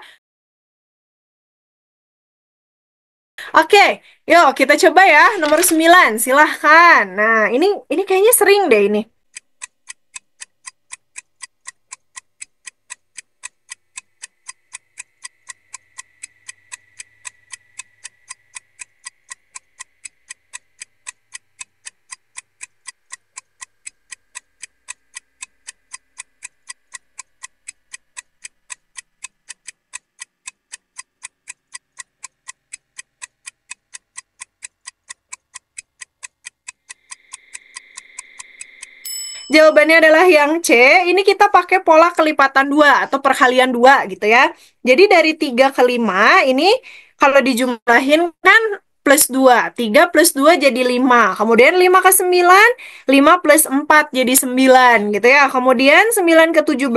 Oke, yuk kita coba ya nomor 9. Silahkan. Nah, ini kayaknya sering deh ini. Jawabannya adalah yang C. Ini kita pakai pola kelipatan 2 atau perkalian 2 gitu ya. Jadi dari 3 ke 5 ini kalau dijumlahin kan plus 2. 3 plus 2 jadi 5. Kemudian 5 ke 9, 5 plus 4 jadi 9 gitu ya. Kemudian 9 ke 17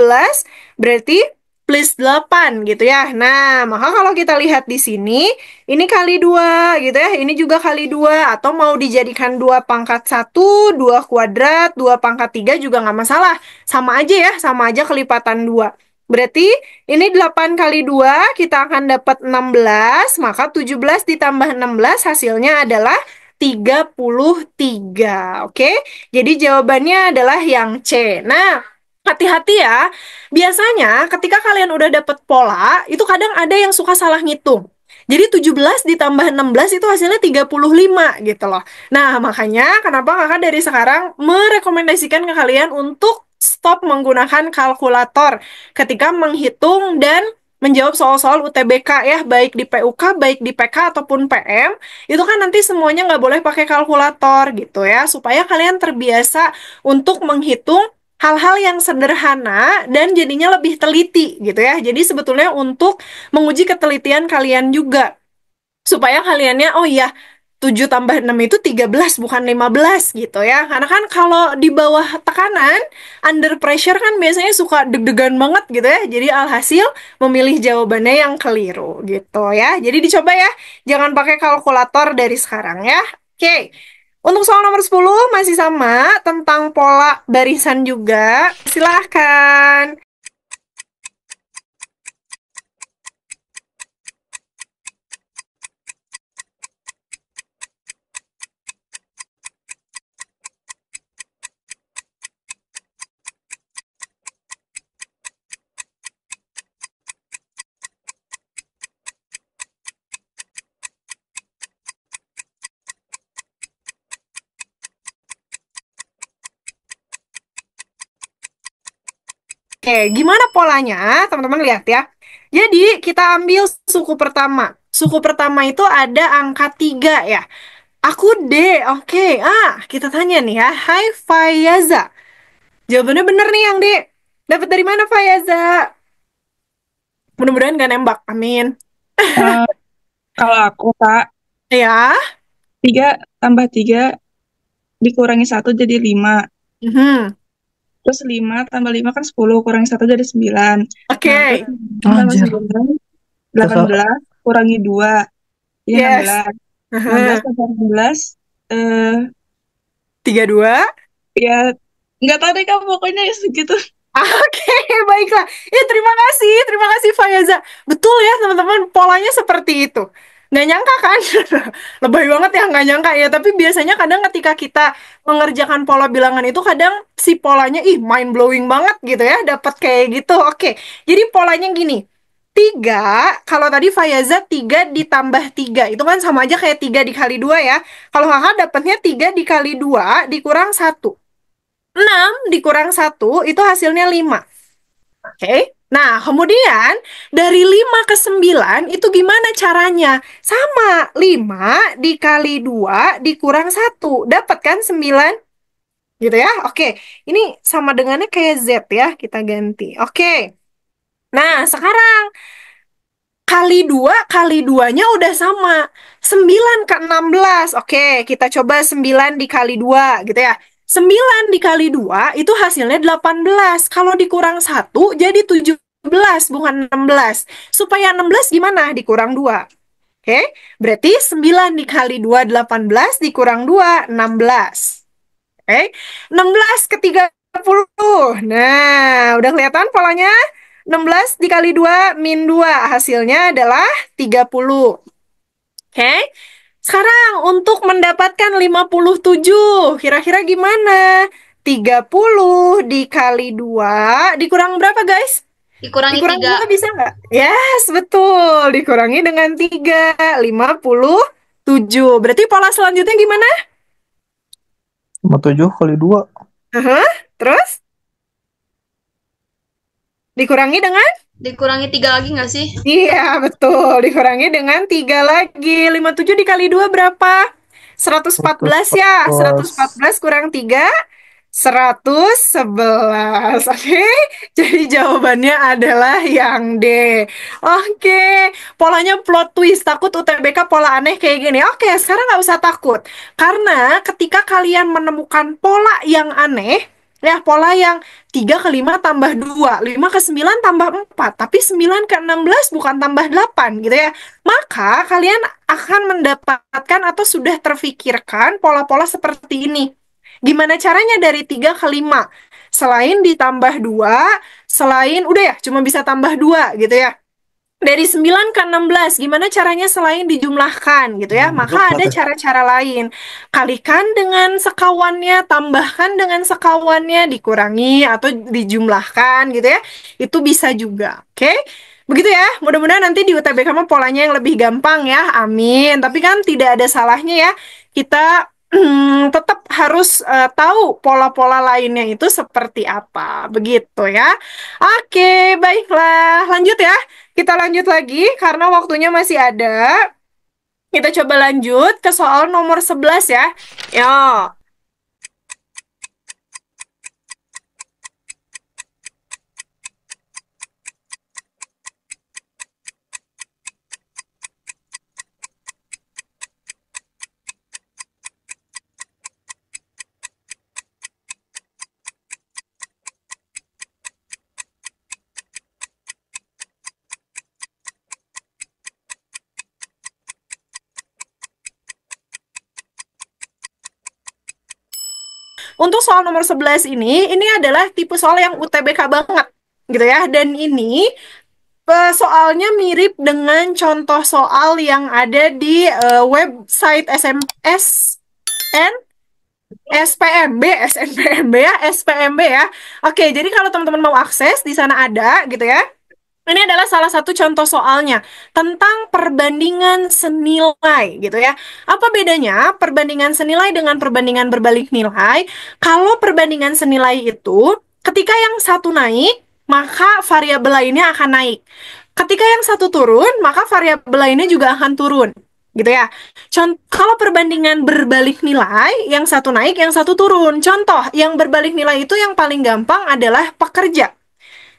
berarti plus 8 gitu ya. Nah, maka kalau kita lihat di sini, ini kali 2 gitu ya. Ini juga kali 2. Atau mau dijadikan 2 pangkat 1, 2 kuadrat, 2 pangkat 3 juga nggak masalah. Sama aja ya, sama aja kelipatan 2. Berarti ini 8 kali 2, kita akan dapat 16. Maka 17 ditambah 16 hasilnya adalah 33. Oke, jadi jawabannya adalah yang C. Nah, hati-hati ya. Biasanya ketika kalian udah dapet pola, itu kadang ada yang suka salah ngitung. Jadi 17 ditambah 16 itu hasilnya 35 gitu loh. Nah, makanya kenapa kakak dari sekarang merekomendasikan ke kalian untuk stop menggunakan kalkulator ketika menghitung dan menjawab soal-soal UTBK ya, baik di PUK, baik di PK ataupun PM, itu kan nanti semuanya nggak boleh pakai kalkulator gitu ya, supaya kalian terbiasa untuk menghitung hal-hal yang sederhana dan jadinya lebih teliti gitu ya. Jadi sebetulnya untuk menguji ketelitian kalian juga. Supaya kaliannya, oh iya, 7 tambah 6 itu 13 bukan 15 gitu ya. Karena kan kalau di bawah tekanan, under pressure kan biasanya suka deg-degan banget gitu ya. Jadi alhasil memilih jawabannya yang keliru gitu ya. Jadi dicoba ya, jangan pakai kalkulator dari sekarang ya. Oke. Untuk soal nomor 10 masih sama tentang pola barisan juga. Silahkan. Oke, gimana polanya? Teman-teman lihat ya. Jadi, kita ambil suku pertama. Suku pertama itu ada angka 3 ya. Aku D. Oke, kita tanya nih ya. Hai Fayaza. Jawabannya bener nih yang D. Dapat dari mana Fayaza? Mudah-mudahan gak nembak. Amin. Eh, Kalau aku, Kak, Ya. 3 tambah 3 dikurangi 1 jadi 5. Mhm. Terus 5 tambah 5 kan 10, kurangi 1 jadi 9. Nah, terus Oke. 9 tambah Anjir, 9, kesel. 18, kurangi 2, jadi Yes. 16. 16 Aha. tambah 16, eh, 32. ya nggak tahu deh Kak, pokoknya ya segitu. Oke, baiklah. Terima kasih Fayaza. Betul ya teman-teman, polanya seperti itu. Nggak nyangka kan? Lebay banget ya nggak nyangka ya. Tapi biasanya kadang ketika kita mengerjakan pola bilangan itu kadang si polanya mind blowing banget gitu ya. Dapat kayak gitu. Oke, jadi polanya gini. 3, kalau tadi Fayaza 3 ditambah 3. Itu kan sama aja kayak 3 dikali 2 ya. Kalau kakak dapatnya 3 dikali 2 dikurang 1. 6 dikurang 1 itu hasilnya 5. Oke. Nah, kemudian dari 5 ke 9 itu gimana caranya? Sama, 5 dikali 2 dikurang 1. Dapat kan 9? Gitu ya. Oke. Ini sama dengannya kayak Z ya. Kita ganti. Oke. Nah, sekarang kali duanya udah sama. 9 ke 16. Oke, kita coba 9 dikali 2 gitu ya. 9 dikali 2 itu hasilnya 18. Kalau dikurang 1 jadi 17 bukan 16. Supaya 16 gimana? Dikurang 2. Oke, berarti 9 dikali 2 18 dikurang 2 16. Oke, 16 ke 30. Nah, udah kelihatan polanya? 16 dikali 2 min 2. Hasilnya adalah 30. Oke, sekarang untuk mendapatkan 57. Kira-kira gimana? 30 dikali 2 dikurang berapa guys? Dikurangi Dikurang 3. 2 bisa nggak? Yes, betul. Dikurangi dengan 3. 57. Berarti pola selanjutnya gimana? 57 kali 2. Aha, terus? Dikurangi dengan? Dikurangi 3 lagi nggak sih? Iya, betul. Dikurangi dengan 3 lagi. 57 dikali 2 berapa? 114 ya. 114 114. kurang 3, 111. Oke, jadi jawabannya adalah yang D. Oke, polanya plot twist. Takut UTBK pola aneh kayak gini. Oke, sekarang nggak usah takut. Karena ketika kalian menemukan pola yang aneh, ya pola yang 3 ke 5 tambah 2, 5 ke 9 tambah 4, tapi 9 ke 16 bukan tambah 8 gitu ya. Maka kalian akan mendapatkan atau sudah terfikirkan pola-pola seperti ini. Gimana caranya dari 3 ke 5? Selain ditambah 2, selain udah ya cuma bisa tambah 2 gitu ya. Dari 9 ke 16, gimana caranya selain dijumlahkan gitu ya? Maka ada cara-cara lain. Kalikan dengan sekawannya, tambahkan dengan sekawannya, dikurangi atau dijumlahkan gitu ya. Itu bisa juga. Oke? Begitu ya. Mudah-mudahan nanti di UTBK mah polanya yang lebih gampang ya. Amin. Tapi kan tidak ada salahnya ya. Kita tetap harus tahu pola-pola lainnya itu seperti apa. Begitu ya. Oke, baiklah. Lanjut ya. Kita lanjut lagi karena waktunya masih ada. Kita coba lanjut ke soal nomor 11 ya. Yo. untuk soal nomor 11 ini adalah tipe soal yang UTBK banget gitu ya. Dan ini soalnya mirip dengan contoh soal yang ada di website SMSN SPMB, SNPMB ya, SPMB ya. Oke, jadi kalau teman-teman mau akses di sana ada gitu ya. Ini adalah salah satu contoh soalnya tentang perbandingan senilai gitu ya. Apa bedanya perbandingan senilai dengan perbandingan berbalik nilai? Kalau perbandingan senilai itu ketika yang satu naik, maka variabel lainnya akan naik. Ketika yang satu turun, maka variabel lainnya juga akan turun. Gitu ya. Kalau perbandingan berbalik nilai, yang satu naik, yang satu turun. Contoh, yang berbalik nilai itu yang paling gampang adalah pekerja.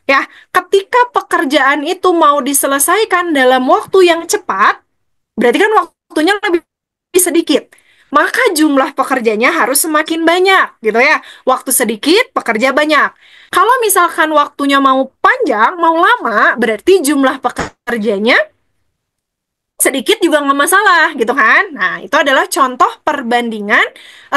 Ya, ketika pekerjaan itu mau diselesaikan dalam waktu yang cepat, berarti kan waktunya lebih sedikit. Maka jumlah pekerjanya harus semakin banyak, gitu ya. Waktu sedikit, pekerja banyak. Kalau misalkan waktunya mau panjang, mau lama, berarti jumlah pekerjanya sedikit juga nggak masalah gitu kan. Nah, itu adalah contoh perbandingan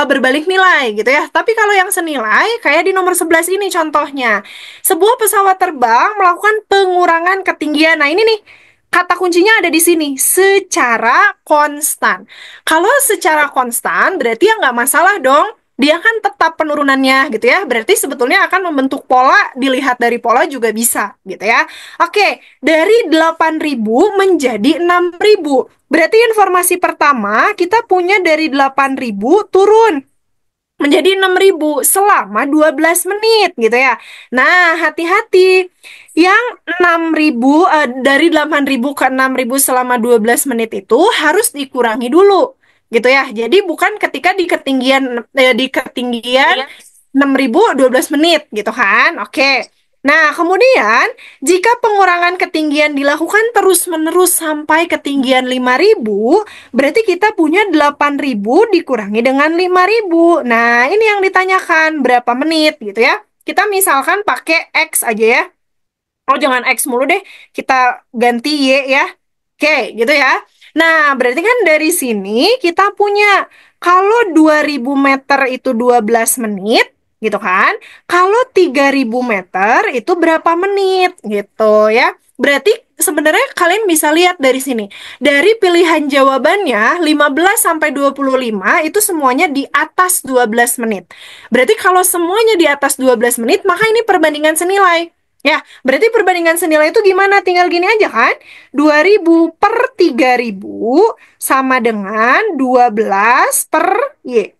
berbalik nilai gitu ya. Tapi kalau yang senilai kayak di nomor 11 ini contohnya. Sebuah pesawat terbang melakukan pengurangan ketinggian. Nah, ini nih kata kuncinya ada di sini, secara konstan. Kalau secara konstan berarti ya nggak masalah dong. Dia kan tetap penurunannya gitu ya. Berarti sebetulnya akan membentuk pola, dilihat dari pola juga bisa gitu ya. Oke, dari 8.000 menjadi 6.000. Berarti informasi pertama kita punya dari 8.000 turun menjadi 6.000 selama 12 menit gitu ya. Nah, hati-hati. Yang 6.000 dari 8.000 ke 6.000 selama 12 menit itu harus dikurangi dulu. Gitu ya. Jadi bukan ketika di ketinggian Iya. 6.000 12 menit gitu kan. Oke. Nah, kemudian jika pengurangan ketinggian dilakukan terus-menerus sampai ketinggian 5.000, berarti kita punya 8.000 dikurangi dengan 5.000. Nah, ini yang ditanyakan berapa menit gitu ya. Kita misalkan pakai X aja ya. Oh, jangan X mulu deh. Kita ganti Y ya. Oke, gitu ya. Nah, berarti kan dari sini kita punya kalau 2.000 meter itu 12 menit, gitu kan? Kalau 3.000 meter itu berapa menit, gitu ya. Berarti sebenarnya kalian bisa lihat dari sini. Dari pilihan jawabannya 15 sampai 25 itu semuanya di atas 12 menit. Berarti kalau semuanya di atas 12 menit, maka ini perbandingan senilai. Ya, berarti perbandingan senilai itu gimana? Tinggal gini aja kan? 2.000 per 3.000 sama dengan 12 per Y.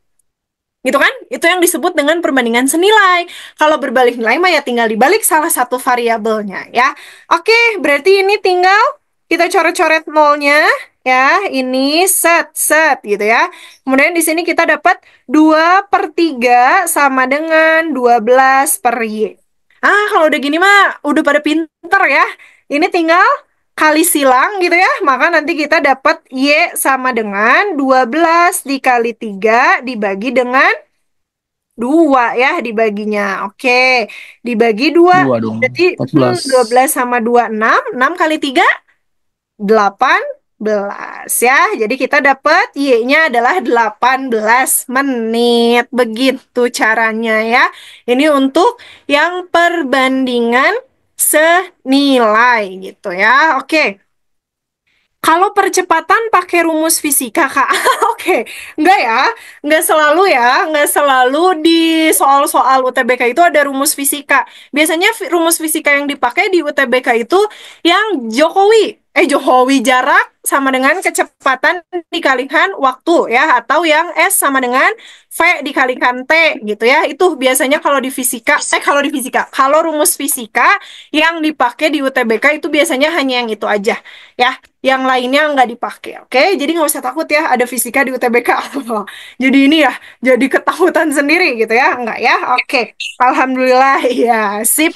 Gitu kan? Itu yang disebut dengan perbandingan senilai. Kalau berbalik nilai mah ya tinggal dibalik salah satu variabelnya ya. Oke, berarti ini tinggal kita coret-coret nolnya ya. Ini set gitu ya. Kemudian di sini kita dapat 2 per 3 sama dengan 12 per Y. Kalau udah gini mah udah pada pinter ya. Ini tinggal kali silang gitu ya. Maka nanti kita dapat Y sama dengan 12 dikali 3 dibagi dengan 2 ya dibaginya. Oke, dibagi 2. Dua dong, Berarti 14. 12 sama 2, 6. 6 kali 3, 18 ya. Jadi kita dapat Y-nya adalah 18 menit. Begitu caranya ya. Ini untuk yang perbandingan senilai gitu ya. Oke. Kalau percepatan pakai rumus fisika, Kak. Oke, enggak ya. Enggak selalu ya. Enggak selalu di soal-soal UTBK itu ada rumus fisika. Biasanya rumus fisika yang dipakai di UTBK itu yang Jokowi jarak sama dengan kecepatan dikalikan waktu ya. Atau yang S sama dengan V dikalikan T gitu ya. Itu biasanya kalau di fisika, kalau rumus fisika yang dipakai di UTBK itu biasanya hanya yang itu aja ya, yang lainnya nggak dipakai. Oke, jadi nggak usah takut ya ada fisika di UTBK. Jadi ini ya, jadi ketakutan sendiri gitu ya, nggak ya? Oke, alhamdulillah ya, sip.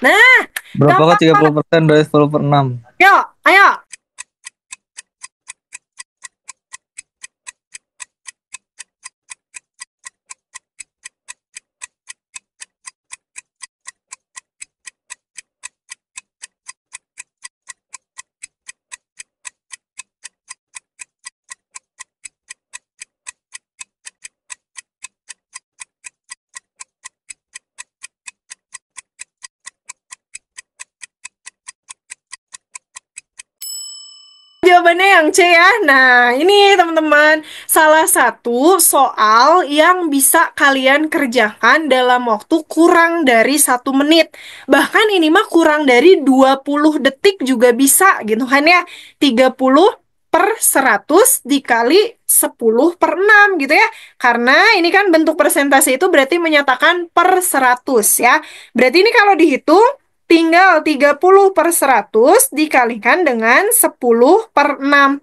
Nah, Berapakah gampang banget. 30% dari 10/6? Yuk, ayo. jawabannya yang C ya. Nah, ini teman-teman, salah satu soal yang bisa kalian kerjakan dalam waktu kurang dari 1 menit. Bahkan ini mah kurang dari 20 detik juga bisa gitu kan ya. 30/100 dikali 10/6 gitu ya. Karena ini kan bentuk persentase itu berarti menyatakan per 100 ya. Berarti ini kalau dihitung tinggal 30/100 dikalikan dengan 10/6.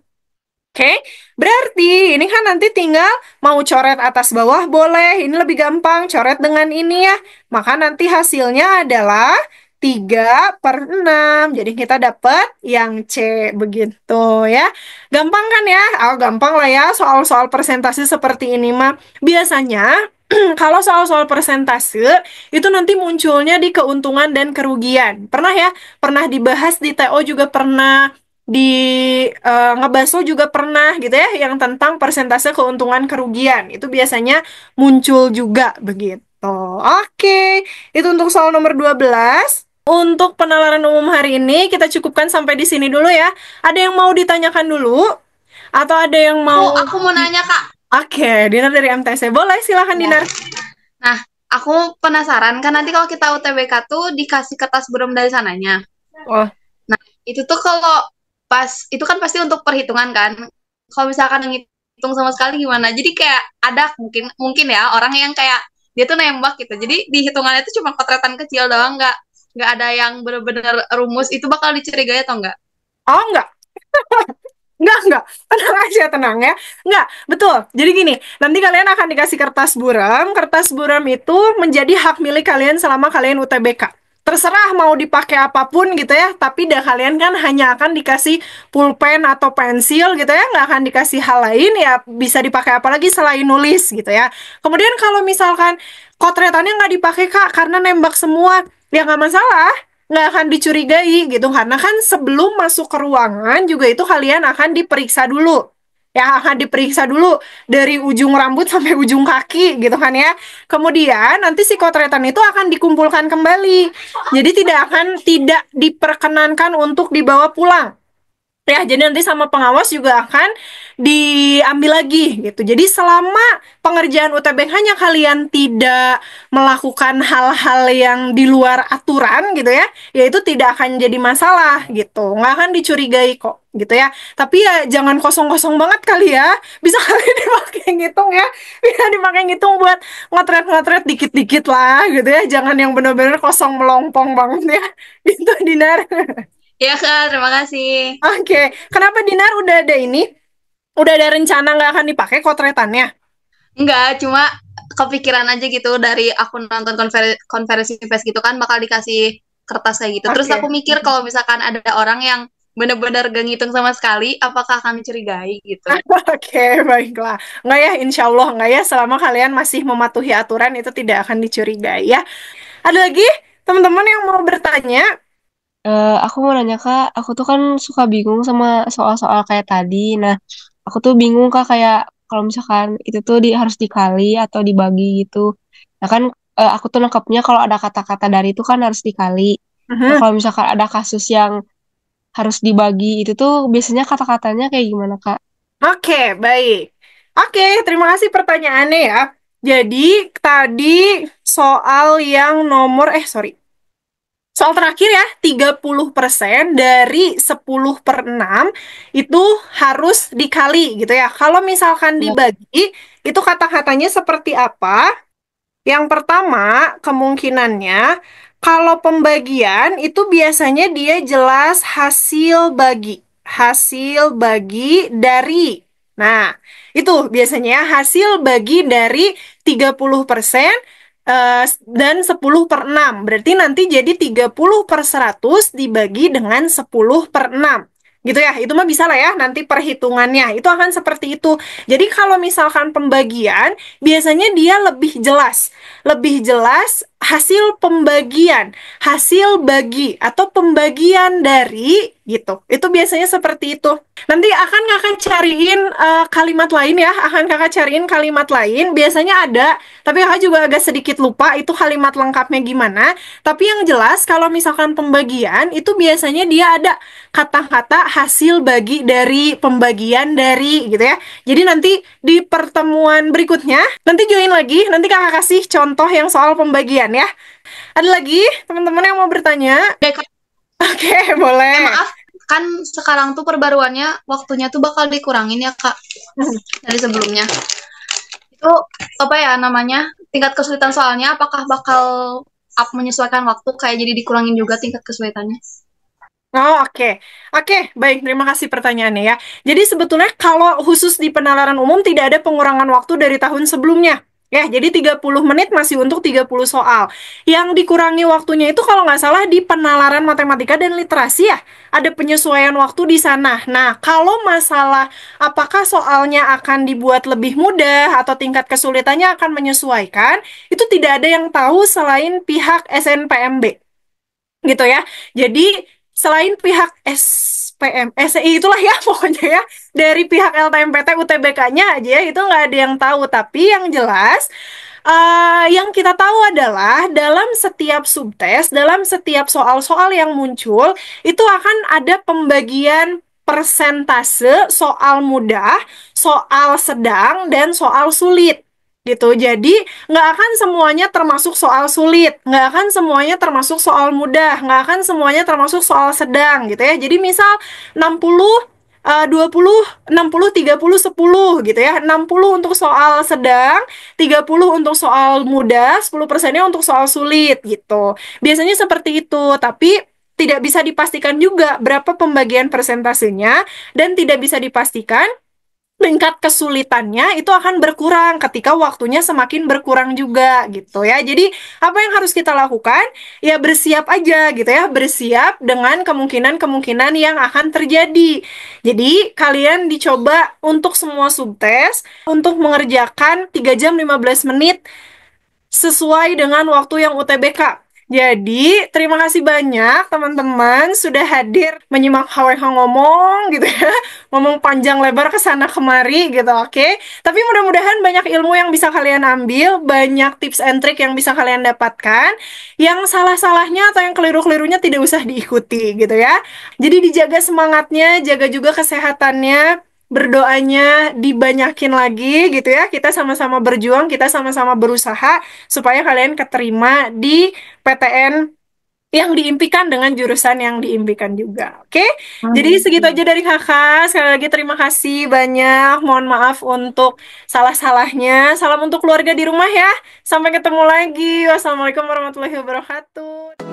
Oke, berarti ini kan nanti tinggal mau coret atas bawah boleh. Ini lebih gampang, coret dengan ini ya. Maka nanti hasilnya adalah 3/6. Jadi kita dapat yang C begitu ya. Gampang kan ya? Oh, gampang lah ya soal-soal persentase seperti ini mah. Biasanya kalau soal-soal persentase itu nanti munculnya di keuntungan dan kerugian. Pernah ya? Pernah dibahas di TO juga pernah di ngebaso juga pernah gitu ya yang tentang persentase keuntungan kerugian. Itu biasanya muncul juga begitu. Oke, itu untuk soal nomor 12. Untuk penalaran umum hari ini kita cukupkan sampai di sini dulu ya. Ada yang mau ditanyakan dulu? Atau ada yang mau... Aku mau nanya, Kak. Oke, Dinar dari MTC. Boleh, silahkan Ya. Dinar. Nah, aku penasaran kan nanti kalau kita UTBK tuh dikasih kertas buram dari sananya. Oh, Nah, itu tuh kalau pas itu kan pasti untuk perhitungan kan. Kalau misalkan ngitung sama sekali gimana? Jadi kayak ada mungkin ya orang yang kayak dia tuh nembak gitu. Jadi di hitungannya itu cuma kotretan kecil doang, nggak ada yang bener-bener rumus. Itu bakal dicurigai atau enggak? oh enggak. Enggak. Tenang aja, tenang ya. Enggak, betul. Jadi gini, nanti kalian akan dikasih kertas buram. Kertas buram itu menjadi hak milik kalian selama kalian UTBK. Terserah mau dipakai apapun gitu ya, tapi dah kalian kan hanya akan dikasih pulpen atau pensil gitu ya, nggak akan dikasih hal lain ya, bisa dipakai apa lagi selain nulis gitu ya. Kemudian kalau misalkan kotretannya nggak dipakai Kak, karena nembak semua, ya nggak masalah, nggak akan dicurigai gitu karena kan sebelum masuk ke ruangan juga itu kalian akan diperiksa dulu ya, akan diperiksa dulu dari ujung rambut sampai ujung kaki gitu kan ya. Kemudian nanti psikotretan itu akan dikumpulkan kembali, jadi tidak diperkenankan untuk dibawa pulang ya. Jadi nanti sama pengawas juga akan diambil lagi gitu. Jadi selama pengerjaan UTBK-nya kalian tidak melakukan hal-hal yang di luar aturan gitu ya, ya itu tidak akan jadi masalah gitu. Nggak akan dicurigai kok gitu ya. Tapi ya jangan kosong-kosong banget kali ya. Bisa kali dipakai ngitung ya. Bisa dipakai ngitung buat ngotret-ngotret dikit-dikit lah gitu ya. Jangan yang benar-benar kosong melompong banget ya. Gitu Dinar. Ya, Kak, terima kasih. Oke, kenapa Dinar udah ada ini? Udah ada rencana nggak akan dipakai kotretannya? Enggak, cuma kepikiran aja gitu dari aku nonton konferensi pers gitu kan bakal dikasih kertas kayak gitu. Terus Oke. aku mikir kalau misalkan ada orang yang bener-bener gak ngitung sama sekali, apakah akan dicurigai gitu. Oke, baiklah. Nggak ya, insya Allah nggak ya. Selama kalian masih mematuhi aturan itu tidak akan dicurigai ya. Ada lagi teman-teman yang mau bertanya? Aku mau nanya Kak, aku tuh kan suka bingung sama soal-soal kayak tadi. Nah, aku tuh bingung Kak kayak kalau misalkan itu tuh harus dikali atau dibagi gitu. Nah kan aku tuh nangkepnya kalau ada kata-kata dari itu kan harus dikali. Nah Mhm. kalau misalkan ada kasus yang harus dibagi itu tuh biasanya kata-katanya kayak gimana Kak? Oke, baik. Oke, terima kasih pertanyaannya ya. Jadi tadi soal yang nomor, sorry. Soal terakhir ya, 30% dari 10/6 itu harus dikali gitu ya. Kalau misalkan Ya, dibagi, itu kata-katanya seperti apa? Yang pertama, kemungkinannya kalau pembagian itu biasanya dia jelas hasil bagi. Hasil bagi dari. Nah, itu biasanya hasil bagi dari 30% dan 10/6. Berarti nanti jadi 30/100 dibagi dengan 10/6. Gitu ya, itu mah bisa lah ya nanti perhitungannya. Itu akan seperti itu. Jadi kalau misalkan pembagian, biasanya dia lebih jelas hasil pembagian, hasil bagi atau pembagian dari gitu. Itu biasanya seperti itu. Nanti akan kakak cariin kalimat lain ya, akan kakak cariin kalimat lain. Biasanya ada, tapi kakak juga agak sedikit lupa itu kalimat lengkapnya gimana. Tapi yang jelas kalau misalkan pembagian itu biasanya dia ada kata-kata hasil bagi dari pembagian dari gitu ya. Jadi nanti di pertemuan berikutnya, nanti join lagi, nanti kakak kasih contoh yang soal pembagian ya. Ada lagi teman-teman yang mau bertanya? Oke, Kak. Oke, boleh. Maaf, kan sekarang tuh perbaruannya waktunya tuh bakal dikurangin ya, Kak, dari sebelumnya. Itu apa ya namanya? Tingkat kesulitan soalnya apakah bakal menyesuaikan waktu kayak jadi dikurangin juga tingkat kesulitannya? Oh, oke. Oke, baik. Terima kasih pertanyaannya ya. Jadi sebetulnya kalau khusus di penalaran umum tidak ada pengurangan waktu dari tahun sebelumnya. Ya, jadi 30 menit masih untuk 30 soal. Yang dikurangi waktunya itu kalau nggak salah di penalaran matematika dan literasi ya. Ada penyesuaian waktu di sana. Nah, kalau masalah apakah soalnya akan dibuat lebih mudah atau tingkat kesulitannya akan menyesuaikan, itu tidak ada yang tahu selain pihak SNPMB. Gitu ya. Jadi selain pihak SPM, SI itulah ya pokoknya ya, dari pihak LTMPT UTBK-nya aja ya, itu nggak ada yang tahu. Tapi yang jelas, yang kita tahu adalah dalam setiap subtes, dalam setiap soal-soal yang muncul, itu akan ada pembagian persentase soal mudah, soal sedang, dan soal sulit gitu. Jadi nggak akan semuanya termasuk soal sulit, nggak akan semuanya termasuk soal mudah, nggak akan semuanya termasuk soal sedang gitu ya. Jadi misal 60 20 60 30 10 gitu ya. 60 untuk soal sedang, 30 untuk soal mudah, 10%-nya untuk soal sulit gitu. Biasanya seperti itu, tapi tidak bisa dipastikan juga berapa pembagian persentasenya dan tidak bisa dipastikan tingkat kesulitannya itu akan berkurang ketika waktunya semakin berkurang juga gitu ya. Jadi apa yang harus kita lakukan? Ya bersiap aja gitu ya, bersiap dengan kemungkinan-kemungkinan yang akan terjadi. Jadi kalian dicoba untuk semua subtes untuk mengerjakan 3 jam 15 menit sesuai dengan waktu yang UTBK. Jadi, terima kasih banyak teman-teman sudah hadir menyimak HWH ngomong gitu ya. Ngomong panjang lebar ke sana kemari gitu, oke? Tapi mudah-mudahan banyak ilmu yang bisa kalian ambil, banyak tips and trick yang bisa kalian dapatkan. Yang salah-salahnya atau yang keliru-kelirunya tidak usah diikuti gitu ya. Jadi dijaga semangatnya, jaga juga kesehatannya, berdoanya dibanyakin lagi gitu ya. Kita sama-sama berjuang, kita sama-sama berusaha supaya kalian keterima di PTN yang diimpikan dengan jurusan yang diimpikan juga. Oke? Jadi segitu aja dari kakak. Sekali lagi terima kasih banyak. Mohon maaf untuk salah-salahnya. Salam untuk keluarga di rumah ya. Sampai ketemu lagi. Wassalamualaikum warahmatullahi wabarakatuh.